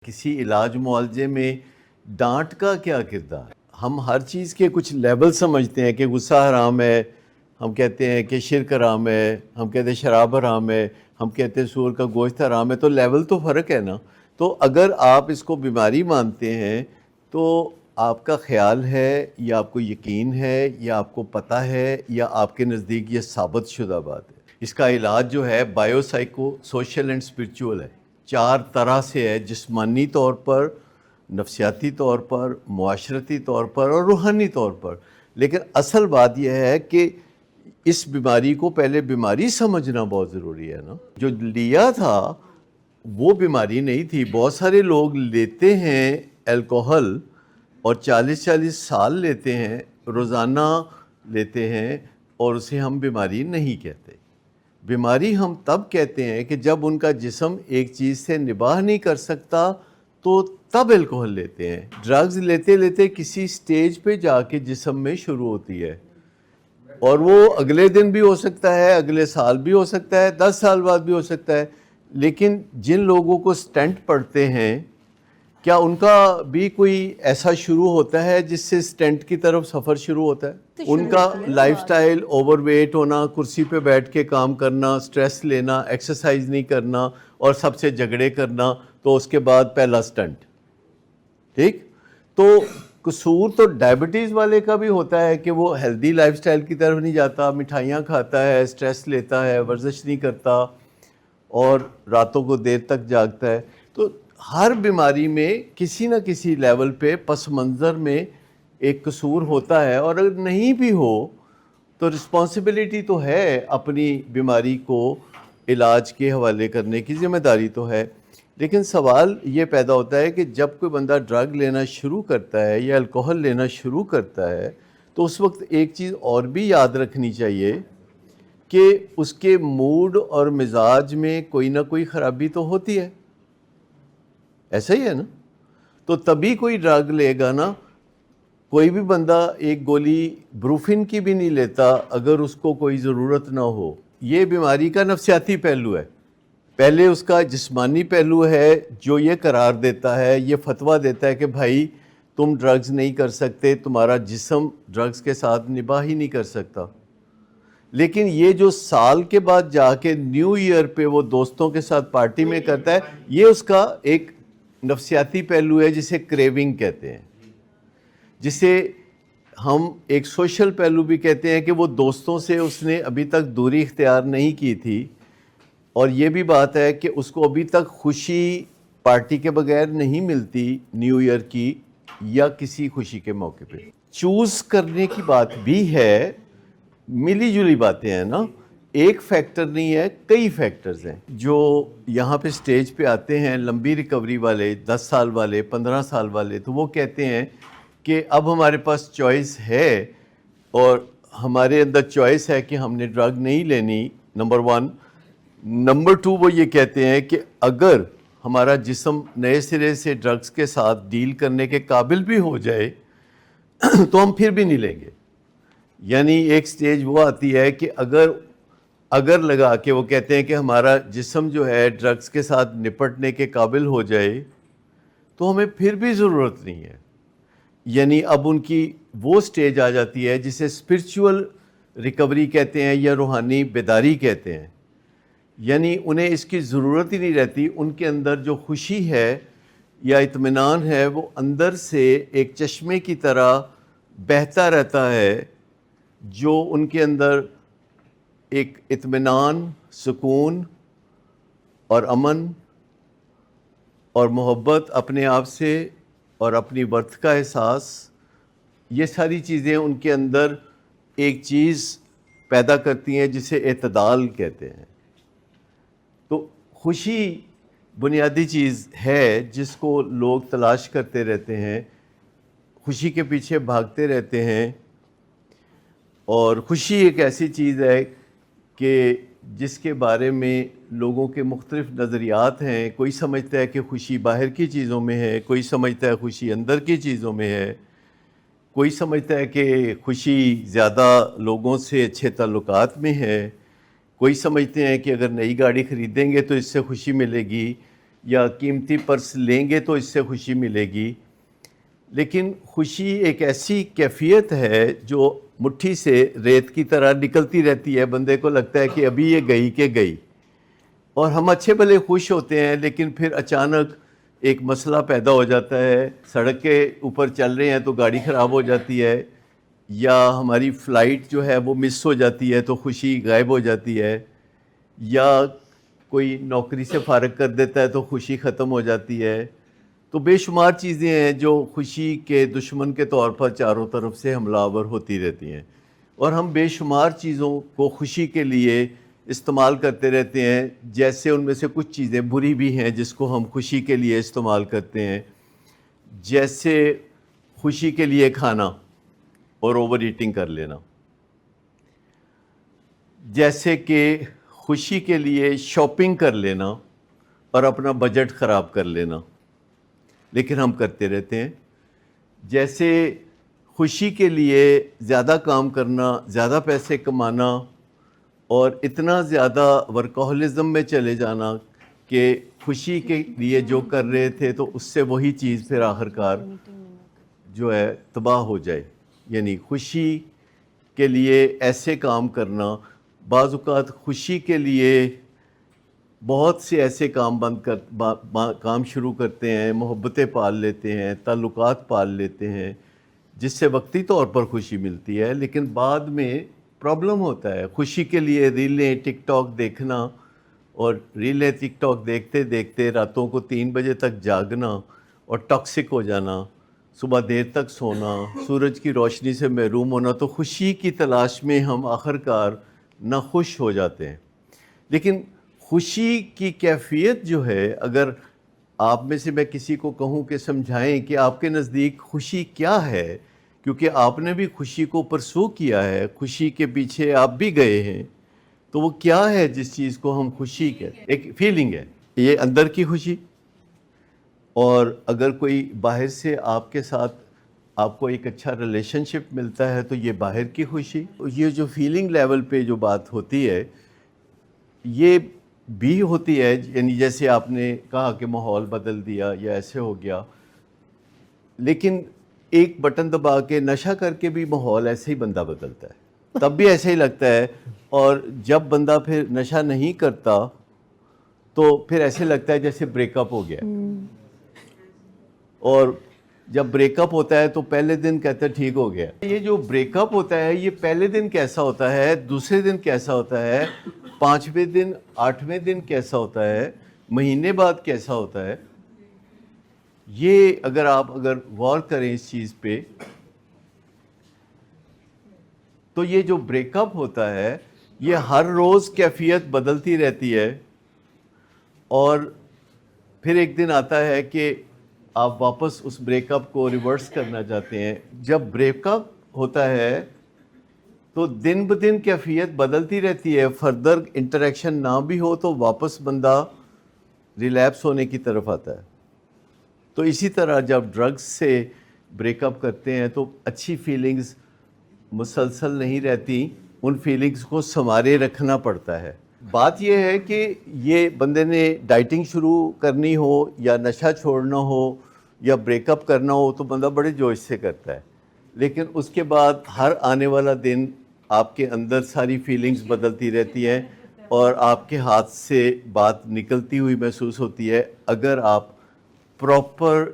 کسی علاج معالجے میں ڈانٹ کا کیا کردار ہے؟ ہم ہر چیز کے کچھ لیول سمجھتے ہیں کہ غصہ حرام ہے، ہم کہتے ہیں کہ شرک حرام ہے، ہم کہتے ہیں شراب حرام ہے، ہم کہتے ہیں سور کا گوشت حرام ہے، تو لیول تو فرق ہے نا۔ تو اگر آپ اس کو بیماری مانتے ہیں تو آپ کا خیال ہے یا آپ کو یقین ہے یا آپ کو پتہ ہے یا آپ کے نزدیک یہ ثابت شدہ بات ہے؟ اس کا علاج جو ہے bio psycho social and spiritual ہے، 4 طرح سے ہے، جسمانی طور پر، نفسیاتی طور پر، معاشرتی طور پر اور روحانی طور پر۔ لیکن اصل بات یہ ہے کہ اس بیماری کو پہلے بیماری سمجھنا بہت ضروری ہے نا۔ جو لیا تھا وہ بیماری نہیں تھی۔ بہت سارے لوگ لیتے ہیں الکوہل اور 40 سال لیتے ہیں، روزانہ لیتے ہیں، اور اسے ہم بیماری نہیں کہتے۔ بیماری ہم تب کہتے ہیں کہ جب ان کا جسم ایک چیز سے نباہ نہیں کر سکتا تو تب الکوہل لیتے ہیں۔ ڈرگز لیتے لیتے کسی سٹیج پہ جا کے جسم میں شروع ہوتی ہے، اور وہ اگلے دن بھی ہو سکتا ہے، اگلے سال بھی ہو سکتا ہے، 10 سال بعد بھی ہو سکتا ہے۔ لیکن جن لوگوں کو سٹنٹ پڑتے ہیں، کیا ان کا بھی کوئی ایسا شروع ہوتا ہے جس سے سٹنٹ کی طرف سفر شروع ہوتا ہے؟ ان کا لائف سٹائل، اوور ویٹ ہونا، کرسی پہ بیٹھ کے کام کرنا، سٹریس لینا، ایکسرسائز نہیں کرنا اور سب سے جھگڑے کرنا، تو اس کے بعد پہلا سٹنٹ۔ ٹھیک؟ تو قصور تو ڈائبٹیز والے کا بھی ہوتا ہے کہ وہ ہیلدی لائف سٹائل کی طرف نہیں جاتا، مٹھائیاں کھاتا ہے، سٹریس لیتا ہے، ورزش نہیں کرتا اور راتوں کو دیر تک جاگتا ہے۔ تو ہر بیماری میں کسی نہ کسی لیول پہ پس منظر میں ایک قصور ہوتا ہے، اور اگر نہیں بھی ہو تو رسپانسبلٹی تو ہے، اپنی بیماری کو علاج کے حوالے کرنے کی ذمہ داری تو ہے۔ لیکن سوال یہ پیدا ہوتا ہے کہ جب کوئی بندہ ڈرگ لینا شروع کرتا ہے یا الکوہل لینا شروع کرتا ہے تو اس وقت ایک چیز اور بھی یاد رکھنی چاہیے کہ اس کے موڈ اور مزاج میں کوئی نہ کوئی خرابی تو ہوتی ہے، ایسا ہی ہے نا؟ تو تبھی کوئی ڈرگ لے گا نا۔ کوئی بھی بندہ ایک گولی بروفن کی بھی نہیں لیتا اگر اس کو کوئی ضرورت نہ ہو۔ یہ بیماری کا نفسیاتی پہلو ہے۔ پہلے اس کا جسمانی پہلو ہے جو یہ قرار دیتا ہے، یہ فتویٰ دیتا ہے کہ بھائی تم ڈرگز نہیں کر سکتے، تمہارا جسم ڈرگز کے ساتھ نباہ ہی نہیں کر سکتا۔ لیکن یہ جو سال کے بعد جا کے نیو ایئر پہ وہ دوستوں کے ساتھ پارٹی میں کرتا ہے، یہ اس کا ایک نفسیاتی پہلو ہے جسے کریونگ کہتے ہیں، جسے ہم ایک سوشل پہلو بھی کہتے ہیں کہ وہ دوستوں سے اس نے ابھی تک دوری اختیار نہیں کی تھی، اور یہ بھی بات ہے کہ اس کو ابھی تک خوشی پارٹی کے بغیر نہیں ملتی نیو ایئر کی یا کسی خوشی کے موقع پہ۔ چوز کرنے کی بات بھی ہے، ملی جلی باتیں ہیں نا، ایک فیکٹر نہیں ہے، کئی فیکٹرز ہیں جو یہاں پہ سٹیج پہ آتے ہیں۔ لمبی ریکوری والے، 10 سال والے، 15 سال والے، تو وہ کہتے ہیں کہ اب ہمارے پاس چوائس ہے، اور ہمارے اندر چوائس ہے کہ ہم نے ڈرگ نہیں لینی، نمبر 1۔ نمبر 2، وہ یہ کہتے ہیں کہ اگر ہمارا جسم نئے سرے سے ڈرگز کے ساتھ ڈیل کرنے کے قابل بھی ہو جائے تو ہم پھر بھی نہیں لیں گے۔ یعنی ایک سٹیج وہ آتی ہے کہ اگر لگا کہ وہ کہتے ہیں کہ ہمارا جسم جو ہے ڈرگز کے ساتھ نپٹنے کے قابل ہو جائے تو ہمیں پھر بھی ضرورت نہیں ہے۔ یعنی اب ان کی وہ سٹیج آ جاتی ہے جسے اسپرچول ریکوری کہتے ہیں یا روحانی بیداری کہتے ہیں۔ یعنی انہیں اس کی ضرورت ہی نہیں رہتی، ان کے اندر جو خوشی ہے یا اطمینان ہے وہ اندر سے ایک چشمے کی طرح بہتا رہتا ہے، جو ان کے اندر ایک اطمینان، سکون اور امن اور محبت اپنے آپ سے اور اپنی ورتھ کا احساس، یہ ساری چیزیں ان کے اندر ایک چیز پیدا کرتی ہیں جسے اعتدال کہتے ہیں۔ تو خوشی بنیادی چیز ہے جس کو لوگ تلاش کرتے رہتے ہیں، خوشی کے پیچھے بھاگتے رہتے ہیں، اور خوشی ایک ایسی چیز ہے کہ جس کے بارے میں لوگوں کے مختلف نظریات ہیں۔ کوئی سمجھتا ہے کہ خوشی باہر کی چیزوں میں ہے، کوئی سمجھتا ہے خوشی اندر کی چیزوں میں ہے، کوئی سمجھتا ہے کہ خوشی زیادہ لوگوں سے اچھے تعلقات میں ہے، کوئی سمجھتے ہیں کہ اگر نئی گاڑی خریدیں گے تو اس سے خوشی ملے گی، یا قیمتی پرس لیں گے تو اس سے خوشی ملے گی. لیکن خوشی ایک ایسی کیفیت ہے جو مٹھی سے ریت کی طرح نکلتی رہتی ہے. بندے کو لگتا ہے کہ ابھی یہ گئی کہ گئی, اور ہم اچھے بھلے خوش ہوتے ہیں, لیکن پھر اچانک ایک مسئلہ پیدا ہو جاتا ہے. سڑک کے اوپر چل رہے ہیں تو گاڑی خراب ہو جاتی ہے, یا ہماری فلائٹ جو ہے وہ مس ہو جاتی ہے تو خوشی غائب ہو جاتی ہے, یا کوئی نوکری سے فارغ کر دیتا ہے تو خوشی ختم ہو جاتی ہے. تو بے شمار چیزیں ہیں جو خوشی کے دشمن کے طور پر چاروں طرف سے حملہ آور ہوتی رہتی ہیں, اور ہم بے شمار چیزوں کو خوشی کے لیے استعمال کرتے رہتے ہیں. جیسے ان میں سے کچھ چیزیں بری بھی ہیں جس کو ہم خوشی کے لیے استعمال کرتے ہیں, جیسے خوشی کے لیے کھانا اور اوور ایٹنگ کر لینا, جیسے کہ خوشی کے لیے شاپنگ کر لینا اور اپنا بجٹ خراب کر لینا, لیکن ہم کرتے رہتے ہیں. جیسے خوشی کے لیے زیادہ کام کرنا, زیادہ پیسے کمانا, اور اتنا زیادہ ورکہولزم میں چلے جانا کہ خوشی کے لیے جو کر رہے تھے تو اس سے وہی چیز پھر آخر کار جو ہے تباہ ہو جائے. یعنی خوشی کے لیے ایسے کام کرنا, بعض اوقات خوشی کے لیے بہت سے ایسے کام شروع کرتے ہیں, محبتیں پال لیتے ہیں, تعلقات پال لیتے ہیں, جس سے وقتی طور پر خوشی ملتی ہے, لیکن بعد میں پرابلم ہوتا ہے. خوشی کے لیے ریلیں ٹک ٹاک دیکھنا, اور ریلیں ٹک ٹاک دیکھتے دیکھتے راتوں کو 3 بجے تک جاگنا اور ٹاکسک ہو جانا, صبح دیر تک سونا, سورج کی روشنی سے محروم ہونا. تو خوشی کی تلاش میں ہم آخر کار ناخوش ہو جاتے ہیں. لیکن خوشی کی کیفیت جو ہے, اگر آپ میں سے میں کسی کو کہوں کہ سمجھائیں کہ آپ کے نزدیک خوشی کیا ہے, کیونکہ آپ نے بھی خوشی کو پرسو کیا ہے, خوشی کے پیچھے آپ بھی گئے ہیں, تو وہ کیا ہے جس چیز کو ہم خوشی کہتے ہیں؟ ایک فیلنگ ہے, یہ اندر کی خوشی. اور اگر کوئی باہر سے آپ کے ساتھ آپ کو ایک اچھا ریلیشن شپ ملتا ہے تو یہ باہر کی خوشی. یہ جو فیلنگ لیول پہ جو بات ہوتی ہے یہ بھی ہوتی ہے, یعنی جیسے آپ نے کہا کہ ماحول بدل دیا یا ایسے ہو گیا, لیکن ایک بٹن دبا کے نشہ کر کے بھی ماحول ایسے ہی بندہ بدلتا ہے, تب بھی ایسے ہی لگتا ہے. اور جب بندہ پھر نشہ نہیں کرتا تو پھر ایسے لگتا ہے جیسے بریک اپ ہو گیا. اور جب بریک اپ ہوتا ہے تو پہلے دن کہتا ہے ٹھیک ہو گیا. یہ جو بریک اپ ہوتا ہے یہ پہلے دن کیسا ہوتا ہے, دوسرے دن کیسا ہوتا ہے, 5ویں دن 8ویں دن کیسا ہوتا ہے, مہینے بعد کیسا ہوتا ہے, یہ اگر غور کریں اس چیز پہ تو یہ جو بریک اپ ہوتا ہے یہ ہر روز کیفیت بدلتی رہتی ہے. اور پھر ایک دن آتا ہے کہ آپ واپس اس بریک اپ کو ریورس کرنا چاہتے ہیں. جب بریک اپ ہوتا ہے تو دن بدن کیفیت بدلتی رہتی ہے, فردر انٹریکشن نہ بھی ہو تو واپس بندہ ریلیپس ہونے کی طرف آتا ہے. تو اسی طرح جب ڈرگز سے بریک اپ کرتے ہیں تو اچھی فیلنگز مسلسل نہیں رہتی, ان فیلنگز کو سنوارے رکھنا پڑتا ہے. بات یہ ہے کہ یہ بندے نے ڈائٹنگ شروع کرنی ہو یا نشہ چھوڑنا ہو یا بریک اپ کرنا ہو تو بندہ بڑے جوش سے کرتا ہے, لیکن اس کے بعد ہر آنے والا دن آپ کے اندر ساری فیلنگز بدلتی رہتی ہیں اور آپ کے ہاتھ سے بات نکلتی ہوئی محسوس ہوتی ہے. اگر آپ پراپر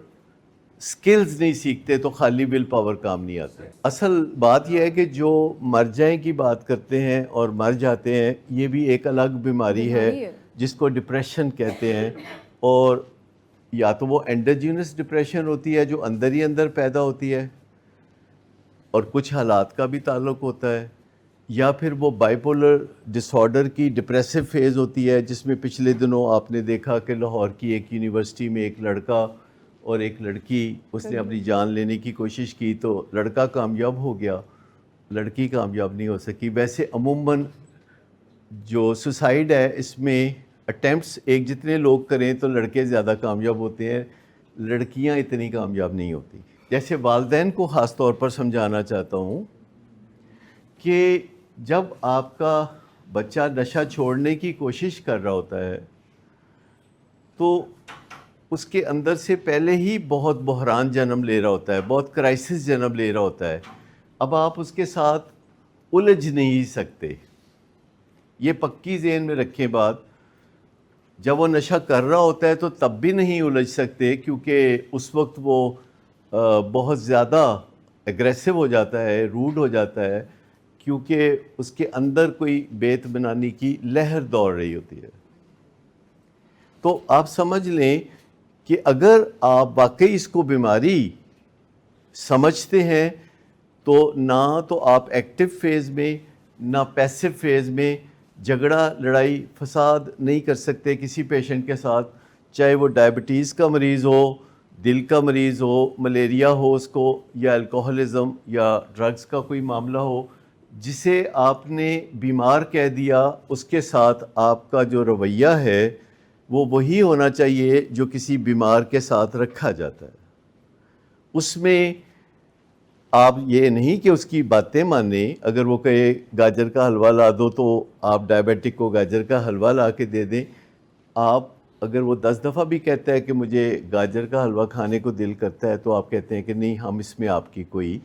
سکلز نہیں سیکھتے تو خالی ول پاور کام نہیں آتے. اصل بات یہ ہے کہ جو مر جائیں کی بات کرتے ہیں اور مر جاتے ہیں, یہ بھی ایک الگ بیماری ہے جس کو ڈپریشن کہتے ہیں. اور یا تو وہ انڈوجینس ڈپریشن ہوتی ہے جو اندر ہی اندر پیدا ہوتی ہے اور کچھ حالات کا بھی تعلق ہوتا ہے, یا پھر وہ بائیپولر ڈس آرڈر کی ڈپریسو فیز ہوتی ہے, جس میں پچھلے دنوں آپ نے دیکھا کہ لاہور کی ایک یونیورسٹی میں ایک لڑکا اور ایک لڑکی, اس نے اپنی جان لینے کی کوشش کی تو لڑکا کامیاب ہو گیا, لڑکی کامیاب نہیں ہو سکی. ویسے عموماً جو سوسائڈ ہے اس میں اٹیمپٹس ایک جتنے لوگ کریں تو لڑکے زیادہ کامیاب ہوتے ہیں, لڑکیاں اتنی کامیاب نہیں ہوتی. جیسے والدین کو خاص طور پر سمجھانا چاہتا ہوں کہ جب آپ کا بچہ نشہ چھوڑنے کی کوشش کر رہا ہوتا ہے تو اس کے اندر سے پہلے ہی بہت بحران جنم لے رہا ہوتا ہے، بہت کرائسس جنم لے رہا ہوتا ہے. اب آپ اس کے ساتھ الجھ نہیں سکتے. یہ پکی ذہن میں رکھیں بات. جب وہ نشہ کر رہا ہوتا ہے تو تب بھی نہیں الجھ سکتے، کیونکہ اس وقت وہ بہت زیادہ اگریسو ہو جاتا ہے، روڈ ہو جاتا ہے، کیونکہ اس کے اندر کوئی بے اطمینانی کی لہر دوڑ رہی ہوتی ہے. تو آپ سمجھ لیں کہ اگر آپ واقعی اس کو بیماری سمجھتے ہیں تو نہ تو آپ ایکٹیو فیز میں نہ پیسو فیز میں جھگڑا لڑائی فساد نہیں کر سکتے کسی پیشنٹ کے ساتھ، چاہے وہ ڈائبٹیز کا مریض ہو، دل کا مریض ہو، ملیریا ہو اس کو، یا الکوہلزم یا ڈرگز کا کوئی معاملہ ہو. جسے آپ نے بیمار کہہ دیا اس کے ساتھ آپ کا جو رویہ ہے وہ وہی ہونا چاہیے جو کسی بیمار کے ساتھ رکھا جاتا ہے. اس میں آپ یہ نہیں کہ اس کی باتیں مانیں. اگر وہ کہے گاجر کا حلوہ لا دو تو آپ ڈائبیٹک کو گاجر کا حلوہ لا کے دے دیں. آپ اگر وہ 10 دفعہ بھی کہتا ہے کہ مجھے گاجر کا حلوہ کھانے کو دل کرتا ہے تو آپ کہتے ہیں کہ نہیں، ہم اس میں آپ کی کوئی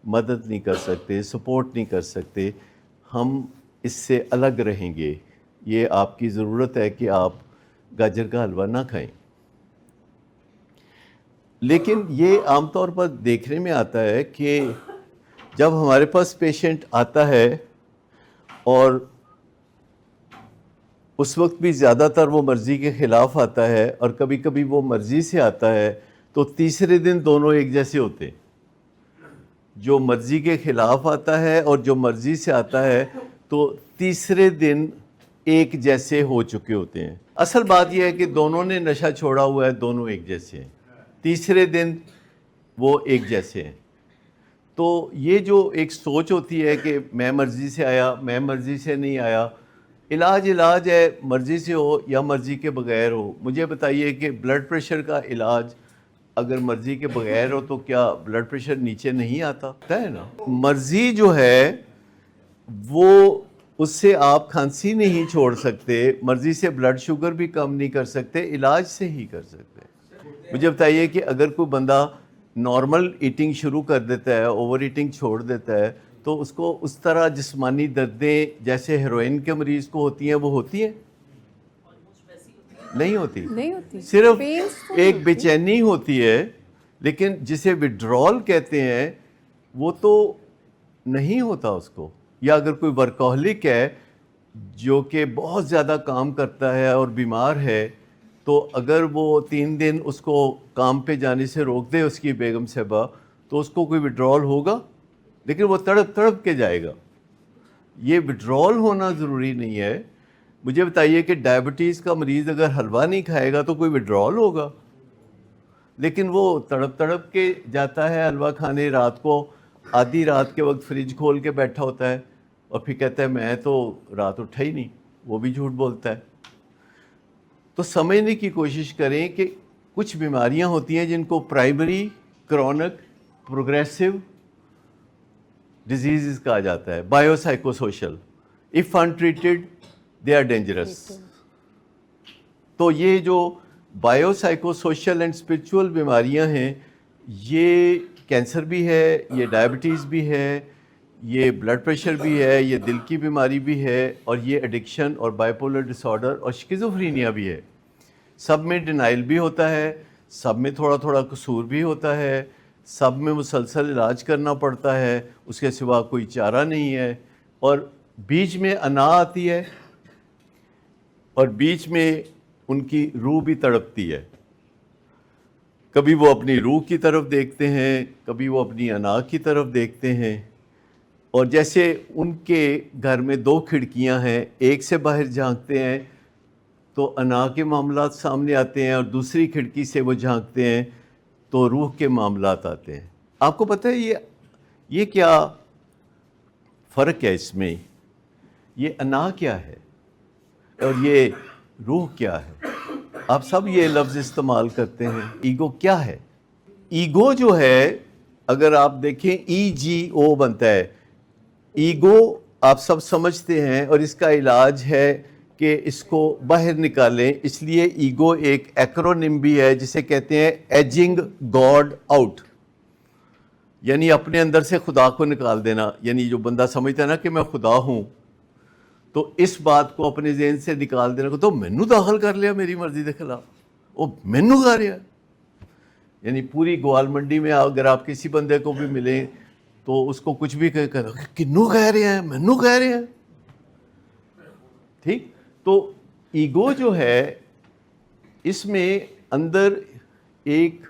مدد نہیں کر سکتے، سپورٹ نہیں کر سکتے، ہم اس سے الگ رہیں گے. یہ آپ کی ضرورت ہے کہ آپ گاجر کا حلوہ نہ کھائیں. لیکن یہ عام طور پر دیکھنے میں آتا ہے کہ جب ہمارے پاس پیشنٹ آتا ہے اور اس وقت بھی زیادہ تر وہ مرضی کے خلاف آتا ہے اور کبھی کبھی وہ مرضی سے آتا ہے، تو تیسرے دن دونوں ایک جیسے ہوتے ہیں. جو مرضی کے خلاف آتا ہے اور جو مرضی سے آتا ہے تو تیسرے دن ایک جیسے ہو چکے ہوتے ہیں. اصل بات یہ ہے کہ دونوں نے نشہ چھوڑا ہوا ہے، دونوں ایک جیسے ہیں، تیسرے دن وہ ایک جیسے ہیں. تو یہ جو ایک سوچ ہوتی ہے کہ میں مرضی سے آیا، میں مرضی سے نہیں آیا، علاج ہے، مرضی سے ہو یا مرضی کے بغیر ہو. مجھے بتائیے کہ بلڈ پریشر کا علاج اگر مرضی کے بغیر ہو تو کیا بلڈ پریشر نیچے نہیں آتا ہے نا؟ مرضی جو ہے وہ اس سے آپ کھانسی نہیں چھوڑ سکتے، مرضی سے بلڈ شوگر بھی کم نہیں کر سکتے، علاج سے ہی کر سکتے. مجھے بتائیے کہ اگر کوئی بندہ نارمل ایٹنگ شروع کر دیتا ہے، اوور ایٹنگ چھوڑ دیتا ہے، تو اس کو اس طرح جسمانی دردیں جیسے ہیروئن کے مریض کو ہوتی ہیں وہ ہوتی ہیں؟ نہیں ہوتی. صرف ایک بے چینی ہوتی ہے. لیکن جسے وڈرال کہتے ہیں وہ تو نہیں ہوتا اس کو. یا اگر کوئی ورکہولک ہے جو کہ بہت زیادہ کام کرتا ہے اور بیمار ہے، تو اگر وہ 3 دن اس کو کام پہ جانے سے روک دے اس کی بیگم صاحبہ، تو اس کو کوئی وڈرال ہوگا؟ لیکن وہ تڑپ تڑپ کے جائے گا. یہ وڈرال ہونا ضروری نہیں ہے. مجھے بتائیے کہ ڈائبٹیز کا مریض اگر حلوہ نہیں کھائے گا تو کوئی وڈرال ہوگا؟ لیکن وہ تڑپ تڑپ کے جاتا ہے حلوہ کھانے، رات کو آدھی رات کے وقت فریج کھول کے بیٹھا ہوتا ہے اور پھر کہتا ہے میں تو رات اٹھا ہی نہیں. وہ بھی جھوٹ بولتا ہے. تو سمجھنے کی کوشش کریں کہ کچھ بیماریاں ہوتی ہیں جن کو پرائمری کرونک پروگریسو ڈیزیزز کہا جاتا ہے، biopsychosocial. If untreated they are dangerous. تو یہ جو biopsychosocial and spiritual بیماریاں ہیں، یہ کینسر بھی ہے، یہ ڈائبٹیز بھی ہے، یہ بلڈ پریشر بھی ہے، یہ دل کی بیماری بھی ہے، اور یہ ایڈکشن اور بائیپولر ڈس آرڈر اور شکیزوفرینیا بھی ہے. سب میں ڈینائل بھی ہوتا ہے، سب میں تھوڑا تھوڑا قصور بھی ہوتا ہے، سب میں مسلسل علاج کرنا پڑتا ہے، اس کے سوا کوئی چارہ نہیں ہے. اور بیچ میں انا آتی ہے اور بیچ میں ان کی روح بھی تڑپتی ہے. کبھی وہ اپنی روح کی طرف دیکھتے ہیں، کبھی وہ اپنی انا کی طرف دیکھتے ہیں. اور جیسے ان کے گھر میں 2 کھڑکیاں ہیں، ایک سے باہر جھانکتے ہیں تو انا کے معاملات سامنے آتے ہیں، اور دوسری کھڑکی سے وہ جھانکتے ہیں تو روح کے معاملات آتے ہیں. آپ کو پتہ ہے یہ کیا فرق ہے اس میں؟ یہ انا کیا ہے اور یہ روح کیا ہے؟ آپ سب یہ لفظ استعمال کرتے ہیں. ایگو کیا ہے؟ ایگو جو ہے، اگر آپ دیکھیں EGO بنتا ہے. ایگو آپ سب سمجھتے ہیں، اور اس کا علاج ہے کہ اس کو باہر نکالیں. اس لیے ایگو ایک ایکرونیم بھی ہے جسے کہتے ہیں ایجنگ گاڈ آؤٹ، یعنی اپنے اندر سے خدا کو نکال دینا. یعنی جو بندہ سمجھتا ہے نا کہ میں خدا ہوں، تو اس بات کو اپنے ذہن سے نکال دینا کو تو مینو داخل کر لیا میری مرضی کے خلاف، وہ مینو کہہ رہا ہے. یعنی پوری گوال منڈی میں اگر آپ کسی بندے کو بھی ملیں تو اس کو کچھ بھی کنو کہہ رہے ہیں، مینو کہہ رہے ہیں. ٹھیک. تو ایگو جو ہے اس میں اندر ایک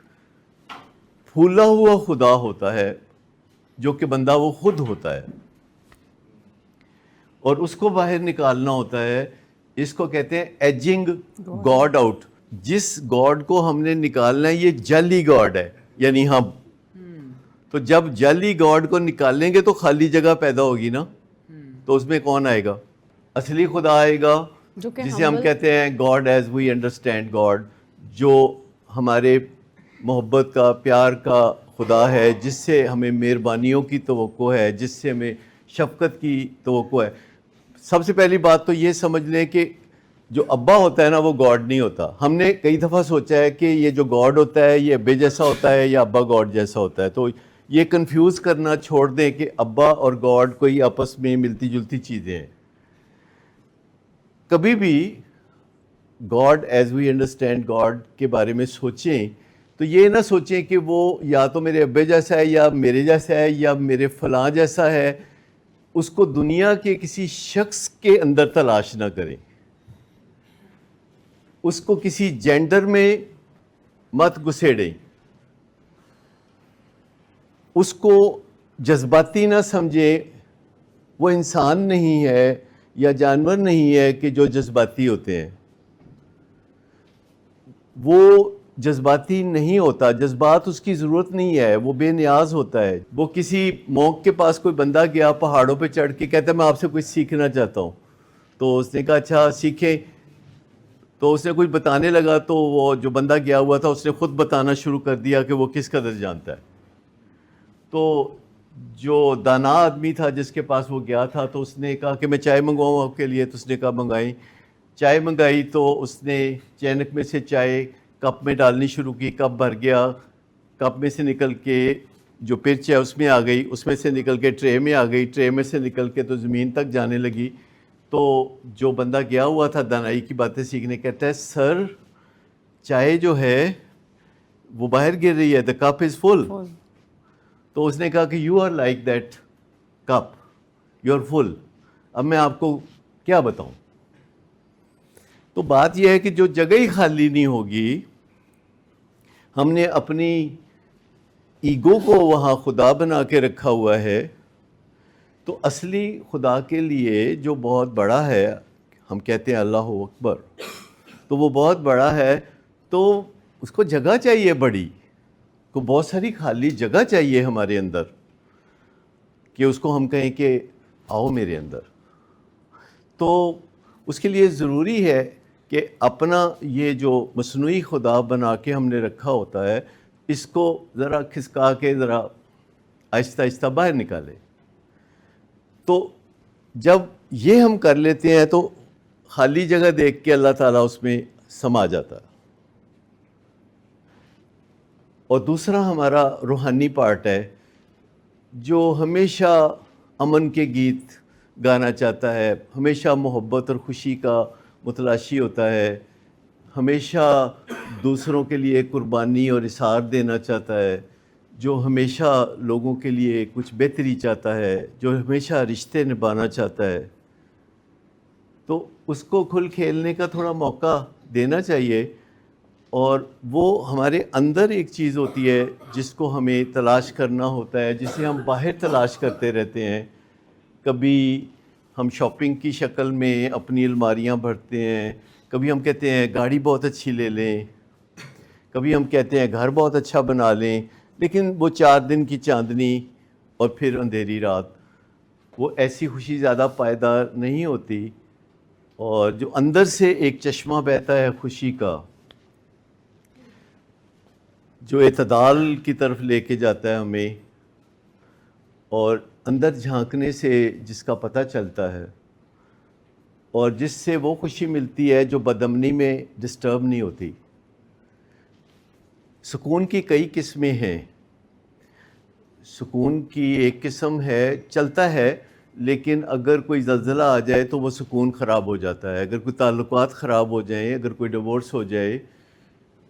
پھولا ہوا خدا ہوتا ہے جو کہ بندہ وہ خود ہوتا ہے، اور اس کو باہر نکالنا ہوتا ہے. اس کو کہتے ہیں ایجنگ گاڈ آؤٹ. جس گاڈ کو ہم نے نکالنا ہے یہ جعلی گاڈ ہے، یعنی ہم. تو جب جعلی گاڈ کو نکالیں گے تو خالی جگہ پیدا ہوگی نا، تو اس میں کون آئے گا؟ اصلی خدا آئے گا جسے ہم کہتے ہیں God as we understand God, جو ہمارے محبت کا، پیار کا خدا ہے، جس سے ہمیں مہربانیوں کی توقع ہے، جس سے ہمیں شفقت کی توقع ہے. سب سے پہلی بات تو یہ سمجھ لیں کہ جو ابا ہوتا ہے نا وہ گاڈ نہیں ہوتا. ہم نے کئی دفعہ سوچا ہے کہ یہ جو گاڈ ہوتا ہے یہ ابے جیسا ہوتا ہے یا ابا گاڈ جیسا ہوتا ہے. تو یہ کنفیوز کرنا چھوڑ دیں کہ ابا اور گاڈ کوئی آپس میں ملتی جلتی چیزیں ہیں. کبھی بھی God as we understand God کے بارے میں سوچیں تو یہ نہ سوچیں کہ وہ یا تو میرے ابے جیسا ہے یا میرے جیسا ہے یا میرے فلاں جیسا ہے. اس کو دنیا کے کسی شخص کے اندر تلاش نہ کریں، اس کو کسی جینڈر میں مت گھسیڑیں، اس کو جذباتی نہ سمجھیں. وہ انسان نہیں ہے یا جانور نہیں ہے کہ جو جذباتی ہوتے ہیں. وہ جذباتی نہیں ہوتا، جذبات اس کی ضرورت نہیں ہے، وہ بے نیاز ہوتا ہے. وہ کسی مونک کے پاس کوئی بندہ گیا پہاڑوں پہ چڑھ کے کہتا ہے میں آپ سے کچھ سیکھنا چاہتا ہوں. تو اس نے کہا اچھا سیکھیں. تو اس نے کچھ بتانے لگا تو وہ جو بندہ گیا ہوا تھا اس نے خود بتانا شروع کر دیا کہ وہ کس قدر جانتا ہے. تو جو دانا آدمی تھا جس کے پاس وہ گیا تھا تو اس نے کہا کہ میں چائے منگواؤں آپ کے لیے. تو اس نے کہا منگائیں. چائے منگائی تو اس نے چینک میں سے چائے کپ میں ڈالنی شروع کی. کپ بھر گیا، کپ میں سے نکل کے جو پرچ ہے اس میں آ گئی، اس میں سے نکل کے ٹرے میں آ گئی، ٹرے میں سے نکل کے تو زمین تک جانے لگی. تو جو بندہ گیا ہوا تھا دانائی کی باتیں سیکھنے کہتا ہے سر چائے جو ہے وہ باہر گر رہی ہے، the cup is full. تو اس نے کہا کہ you are like that cup, you are full. اب میں آپ کو کیا بتاؤں. تو بات یہ ہے کہ جو جگہ ہی خالی نہیں ہوگی، ہم نے اپنی ایگو کو وہاں خدا بنا کے رکھا ہوا ہے. تو اصلی خدا کے لیے جو بہت بڑا ہے، ہم کہتے ہیں اللہ اکبر، تو وہ بہت بڑا ہے تو اس کو جگہ چاہیے بڑی، کو بہت ساری خالی جگہ چاہیے ہمارے اندر کہ اس کو ہم کہیں کہ آؤ میرے اندر. تو اس کے لیے ضروری ہے کہ اپنا یہ جو مصنوعی خدا بنا کے ہم نے رکھا ہوتا ہے اس کو ذرا کھسکا کے ذرا آہستہ آہستہ باہر نکالے. تو جب یہ ہم کر لیتے ہیں تو خالی جگہ دیکھ کے اللہ تعالیٰ اس میں سما جاتا ہے. اور دوسرا ہمارا روحانی پارٹ ہے جو ہمیشہ امن کے گیت گانا چاہتا ہے، ہمیشہ محبت اور خوشی کا متلاشی ہوتا ہے، ہمیشہ دوسروں کے لیے قربانی اور اثار دینا چاہتا ہے، جو ہمیشہ لوگوں کے لیے کچھ بہتری چاہتا ہے، جو ہمیشہ رشتے نبھانا چاہتا ہے. تو اس کو کھل کھیلنے کا تھوڑا موقع دینا چاہیے. اور وہ ہمارے اندر ایک چیز ہوتی ہے جس کو ہمیں تلاش کرنا ہوتا ہے، جسے ہم باہر تلاش کرتے رہتے ہیں. کبھی ہم شاپنگ کی شکل میں اپنی الماریاں بھرتے ہیں، کبھی ہم کہتے ہیں گاڑی بہت اچھی لے لیں، کبھی ہم کہتے ہیں گھر بہت اچھا بنا لیں. لیکن وہ 4 دن کی چاندنی اور پھر اندھیری رات، وہ ایسی خوشی زیادہ پائیدار نہیں ہوتی. اور جو اندر سے ایک چشمہ بہتا ہے خوشی کا، جو اعتدال کی طرف لے کے جاتا ہے ہمیں، اور اندر جھانکنے سے جس کا پتہ چلتا ہے اور جس سے وہ خوشی ملتی ہے جو بدامنی میں ڈسٹرب نہیں ہوتی۔ سکون کی کئی قسمیں ہیں۔ سکون کی ایک قسم ہے چلتا ہے، لیکن اگر کوئی زلزلہ آ جائے تو وہ سکون خراب ہو جاتا ہے، اگر کوئی تعلقات خراب ہو جائیں، اگر کوئی ڈیورس ہو جائے،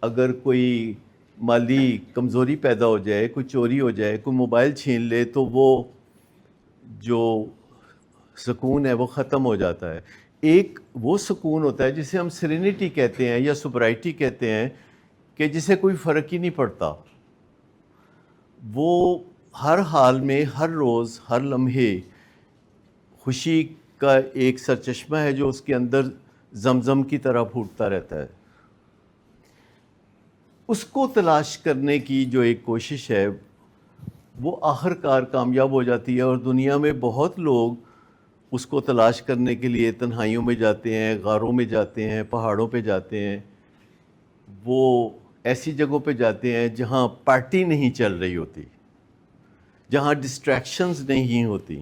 اگر کوئی مالی کمزوری پیدا ہو جائے، کوئی چوری ہو جائے، کوئی موبائل چھین لے، تو وہ جو سکون ہے وہ ختم ہو جاتا ہے۔ ایک وہ سکون ہوتا ہے جسے ہم سرینٹی کہتے ہیں یا سپرائٹی کہتے ہیں، کہ جسے کوئی فرق ہی نہیں پڑتا، وہ ہر حال میں، ہر روز، ہر لمحے خوشی کا ایک سرچشمہ ہے جو اس کے اندر زمزم کی طرح پھوٹتا رہتا ہے۔ اس کو تلاش کرنے کی جو ایک کوشش ہے وہ آخر کار کامیاب ہو جاتی ہے، اور دنیا میں بہت لوگ اس کو تلاش کرنے کے لیے تنہائیوں میں جاتے ہیں، غاروں میں جاتے ہیں، پہاڑوں پہ جاتے ہیں، وہ ایسی جگہوں پہ جاتے ہیں جہاں پارٹی نہیں چل رہی ہوتی، جہاں ڈسٹریکشنز نہیں ہوتی۔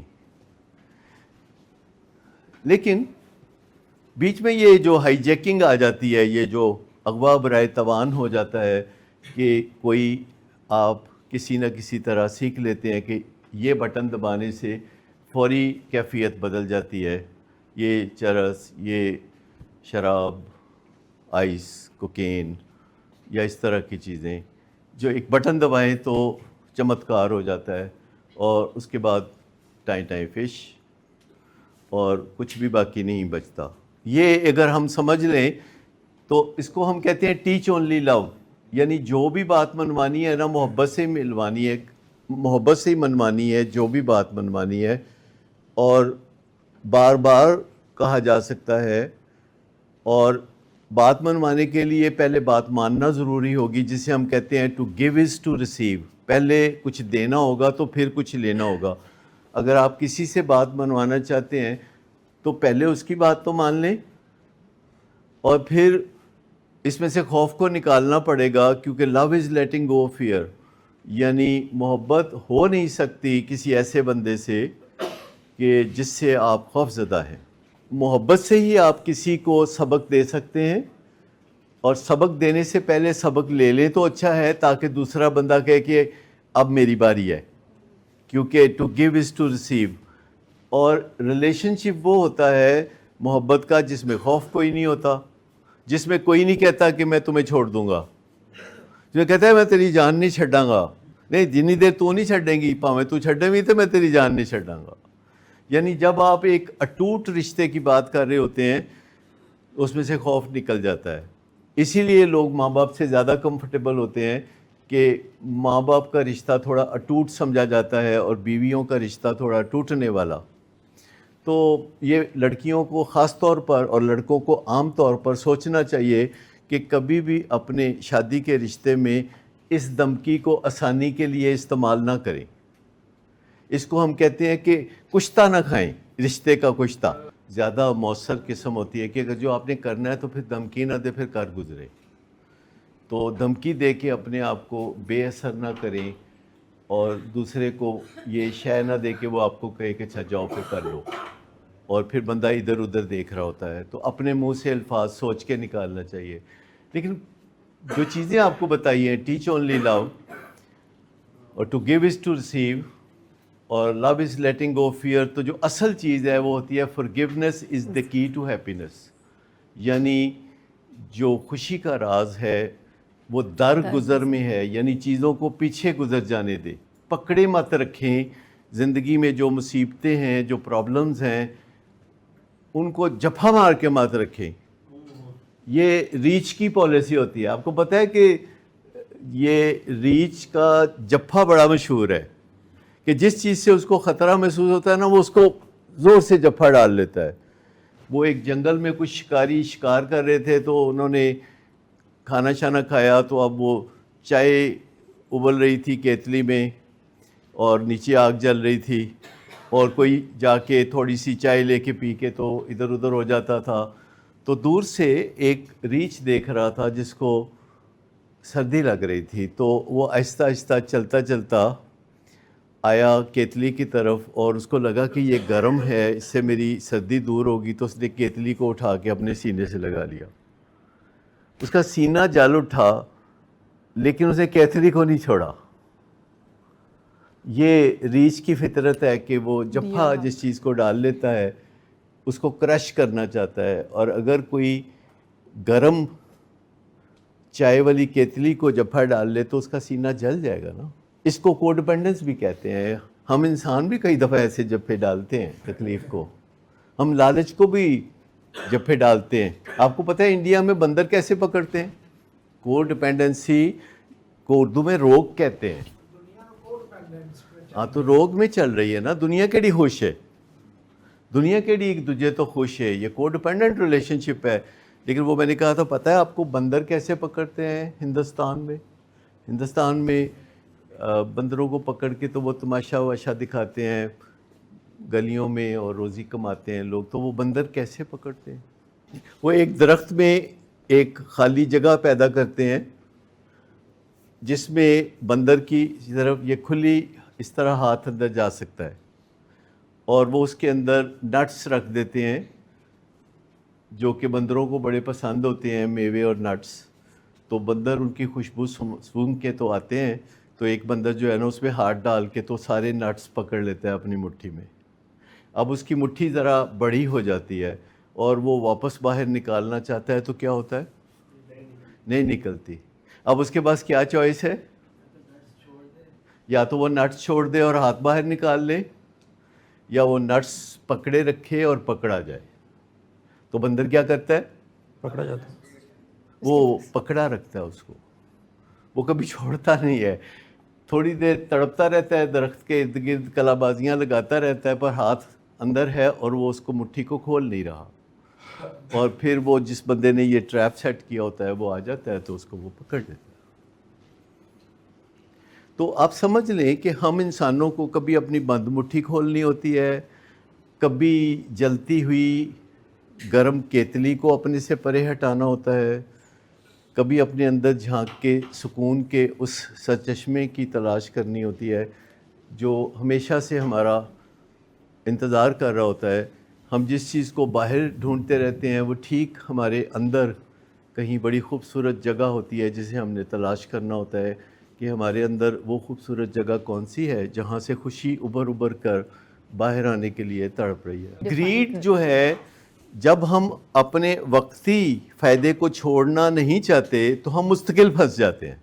لیکن بیچ میں یہ جو ہائی جیکنگ آ جاتی ہے، یہ جو اغوا برائے توان ہو جاتا ہے، کہ کوئی آپ کسی نہ کسی طرح سیکھ لیتے ہیں کہ یہ بٹن دبانے سے فوری کیفیت بدل جاتی ہے، یہ چرس، یہ شراب، آئس، کوکین یا اس طرح کی چیزیں جو ایک بٹن دبائیں تو چمتکار ہو جاتا ہے، اور اس کے بعد ٹائیں ٹائیں فش، اور کچھ بھی باقی نہیں بچتا۔ یہ اگر ہم سمجھ لیں تو اس کو ہم کہتے ہیں ٹیچ اونلی لو، یعنی جو بھی بات منوانی ہے نا، محبت سے ملوانی ہے، محبت سے ہی منوانی ہے، جو بھی بات منوانی ہے، اور بار بار کہا جا سکتا ہے، اور بات منوانے کے لیے پہلے بات ماننا ضروری ہوگی، جسے ہم کہتے ہیں to give is to receive, پہلے کچھ دینا ہوگا تو پھر کچھ لینا ہوگا۔ اگر آپ کسی سے بات منوانا چاہتے ہیں تو پہلے اس کی بات تو مان لیں، اور پھر اس میں سے خوف کو نکالنا پڑے گا، کیونکہ لو از لیٹنگ گو فیئر، یعنی محبت ہو نہیں سکتی کسی ایسے بندے سے کہ جس سے آپ خوف زدہ ہیں۔ محبت سے ہی آپ کسی کو سبق دے سکتے ہیں، اور سبق دینے سے پہلے سبق لے لیں تو اچھا ہے، تاکہ دوسرا بندہ کہے کہ اب میری باری ہے، کیونکہ to give is to receive. اور ریلیشن شپ وہ ہوتا ہے محبت کا جس میں خوف کوئی نہیں ہوتا، جس میں کوئی نہیں کہتا کہ میں تمہیں چھوڑ دوں گا، جو کہتا ہے میں تیری جان نہیں چھڈاں گا، نہیں جنی دیر تو نہیں چھڈیں گی، پاویں تو چھڈے بھی تو میں تیری جان نہیں چھڈاں گا۔ یعنی جب آپ ایک اٹوٹ رشتے کی بات کر رہے ہوتے ہیں، اس میں سے خوف نکل جاتا ہے۔ اسی لیے لوگ ماں باپ سے زیادہ کمفرٹیبل ہوتے ہیں، کہ ماں باپ کا رشتہ تھوڑا اٹوٹ سمجھا جاتا ہے، اور بیویوں کا رشتہ تھوڑا ٹوٹنے والا۔ تو یہ لڑکیوں کو خاص طور پر اور لڑکوں کو عام طور پر سوچنا چاہیے کہ کبھی بھی اپنے شادی کے رشتے میں اس دھمکی کو آسانی کے لیے استعمال نہ کریں۔ اس کو ہم کہتے ہیں کہ کشتہ نہ کھائیں، رشتے کا کشتہ زیادہ مؤثر قسم ہوتی ہے، کہ اگر جو آپ نے کرنا ہے تو پھر دھمکی نہ دے، پھر کر گزرے۔ تو دھمکی دے کے اپنے آپ کو بے اثر نہ کریں، اور دوسرے کو یہ شے نہ دے کہ وہ آپ کو کہے کہ اچھا جاؤ پھر کر لو، اور پھر بندہ ادھر ادھر دیکھ رہا ہوتا ہے۔ تو اپنے منہ سے الفاظ سوچ کے نکالنا چاہیے۔ لیکن جو چیزیں آپ کو بتائی ہیں، ٹیچ اونلی لو، اور to give is to receive, اور لو از لیٹنگ گو فیئر، تو جو اصل چیز ہے وہ ہوتی ہے forgiveness از دا کی ٹو ہیپینس، یعنی جو خوشی کا راز ہے وہ درگزر میں ہے، یعنی چیزوں کو پیچھے گزر جانے دے، پکڑے مت رکھیں۔ زندگی میں جو مصیبتیں ہیں، جو پرابلمز ہیں، ان کو جپھا مار کے مت رکھیں۔ یہ ریچھ کی پالیسی ہوتی ہے۔ آپ کو پتہ ہے کہ یہ ریچھ کا جپھا بڑا مشہور ہے، کہ جس چیز سے اس کو خطرہ محسوس ہوتا ہے نا، وہ اس کو زور سے جپھا ڈال لیتا ہے۔ وہ ایک جنگل میں کچھ شکاری شکار کر رہے تھے، تو انہوں نے کھانا شانا کھایا، تو اب وہ چائے ابل رہی تھی کیتلی میں، اور نیچے آگ جل رہی تھی، اور کوئی جا کے تھوڑی سی چائے لے کے پی کے تو ادھر ادھر ہو جاتا تھا۔ تو دور سے ایک ریچھ دیکھ رہا تھا جس کو سردی لگ رہی تھی، تو وہ آہستہ آہستہ چلتا چلتا آیا کیتلی کی طرف اور اس کو لگا کہ یہ گرم ہے، اس سے میری سردی دور ہوگی، تو اس نے کیتلی کو اٹھا کے اپنے سینے سے لگا لیا. اس کا سینہ جل اٹھا لیکن اسے کیتلی کو نہیں چھوڑا. یہ ریچھ کی فطرت ہے کہ وہ جفا جس چیز کو ڈال لیتا ہے اس کو کرش کرنا چاہتا ہے، اور اگر کوئی گرم چائے والی کیتلی کو جفا ڈال لے تو اس کا سینہ جل جائے گا نا. اس کو کو ڈیپینڈنس بھی کہتے ہیں. ہم انسان بھی کئی دفعہ ایسے جفے ڈالتے ہیں تکلیف کو، ہم لالچ کو بھی جفے ڈالتے ہیں. آپ کو پتہ ہے انڈیا میں بندر کیسے پکڑتے ہیں؟ کو ڈیپینڈنسی کو اردو میں روگ کہتے ہیں. ہاں تو روگ میں چل رہی ہے نا دنیا کیڑی خوش ہے، دنیا کیڑی ایک دوجے تو خوش ہے. یہ کو ڈیپینڈنٹ ریلیشن شپ ہے. لیکن وہ میں نے کہا تھا پتہ ہے آپ کو بندر کیسے پکڑتے ہیں ہندوستان میں بندروں کو پکڑ کے تو وہ تماشا واشا دکھاتے ہیں گلیوں میں اور روزی کماتے ہیں لوگ. تو وہ بندر کیسے پکڑتے ہیں؟ وہ ایک درخت میں ایک خالی جگہ پیدا کرتے ہیں جس میں بندر کی طرف یہ کھلی اس طرح ہاتھ اندر جا سکتا ہے، اور وہ اس کے اندر نٹس رکھ دیتے ہیں جو کہ بندروں کو بڑے پسند ہوتے ہیں، میوے اور نٹس. تو بندر ان کی خوشبو سونگھ کے تو آتے ہیں، تو ایک بندر جو ہے نا اس میں ہاتھ ڈال کے تو سارے نٹس پکڑ لیتا ہے اپنی مٹھی میں. اب اس کی مٹھی ذرا بڑی ہو جاتی ہے اور وہ واپس باہر نکالنا چاہتا ہے تو کیا ہوتا ہے؟ نہیں نکلتی. اب اس کے پاس کیا چوائس ہے؟ یا تو وہ نٹس چھوڑ دے اور ہاتھ باہر نکال لے، یا وہ نٹس پکڑے رکھے اور پکڑا جائے. تو بندر کیا کرتا ہے؟ پکڑا جاتا ہے. وہ پکڑا رکھتا ہے اس کو، وہ کبھی چھوڑتا نہیں ہے. تھوڑی دیر تڑپتا رہتا ہے درخت کے ارد گرد، کلا بازیاں لگاتا رہتا ہے، پر ہاتھ اندر ہے اور وہ اس کو مٹھی کو کھول نہیں رہا. اور پھر وہ جس بندے نے یہ ٹریپ سیٹ کیا ہوتا ہے وہ آ جاتا ہے تو اس کو وہ پکڑ لیتا ہے. تو آپ سمجھ لیں کہ ہم انسانوں کو کبھی اپنی بند مٹھی کھولنی ہوتی ہے، کبھی جلتی ہوئی گرم کیتلی کو اپنے سے پرے ہٹانا ہوتا ہے، کبھی اپنے اندر جھانک کے سکون کے اس سرچشمے کی تلاش کرنی ہوتی ہے جو ہمیشہ سے ہمارا انتظار کر رہا ہوتا ہے. ہم جس چیز کو باہر ڈھونڈتے رہتے ہیں وہ ٹھیک ہمارے اندر کہیں بڑی خوبصورت جگہ ہوتی ہے جسے ہم نے تلاش کرنا ہوتا ہے کہ ہمارے اندر وہ خوبصورت جگہ کون سی ہے جہاں سے خوشی ابھر کر باہر آنے کے لیے تڑپ رہی ہے. گریڈ جو ہے، جب ہم اپنے وقتی فائدے کو چھوڑنا نہیں چاہتے تو ہم مستقل پھنس جاتے ہیں.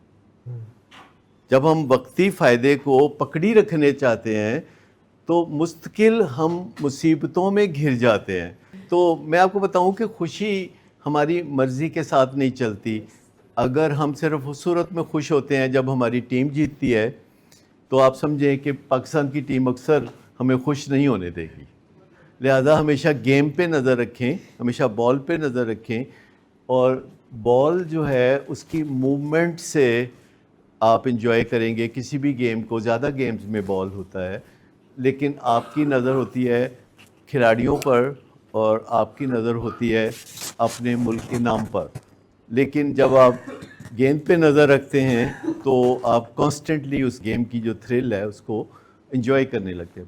جب ہم وقتی فائدے کو پکڑی رکھنے چاہتے ہیں تو مستقل ہم مصیبتوں میں گھر جاتے ہیں. تو میں آپ کو بتاؤں کہ خوشی ہماری مرضی کے ساتھ نہیں چلتی. اگر ہم صرف اس صورت میں خوش ہوتے ہیں جب ہماری ٹیم جیتتی ہے تو آپ سمجھیں کہ پاکستان کی ٹیم اکثر ہمیں خوش نہیں ہونے دے گی. لہذا ہمیشہ گیم پہ نظر رکھیں، ہمیشہ بال پہ نظر رکھیں، اور بال جو ہے اس کی موومنٹ سے آپ انجوائے کریں گے کسی بھی گیم کو. زیادہ گیمز میں بال ہوتا ہے لیکن آپ کی نظر ہوتی ہے کھلاڑیوں پر اور آپ کی نظر ہوتی ہے اپنے ملک کے نام پر. لیکن جب آپ گیند پہ نظر رکھتے ہیں تو آپ کانسٹنٹلی اس گیم کی جو تھرل ہے اس کو انجوائے کرنے لگتے ہیں.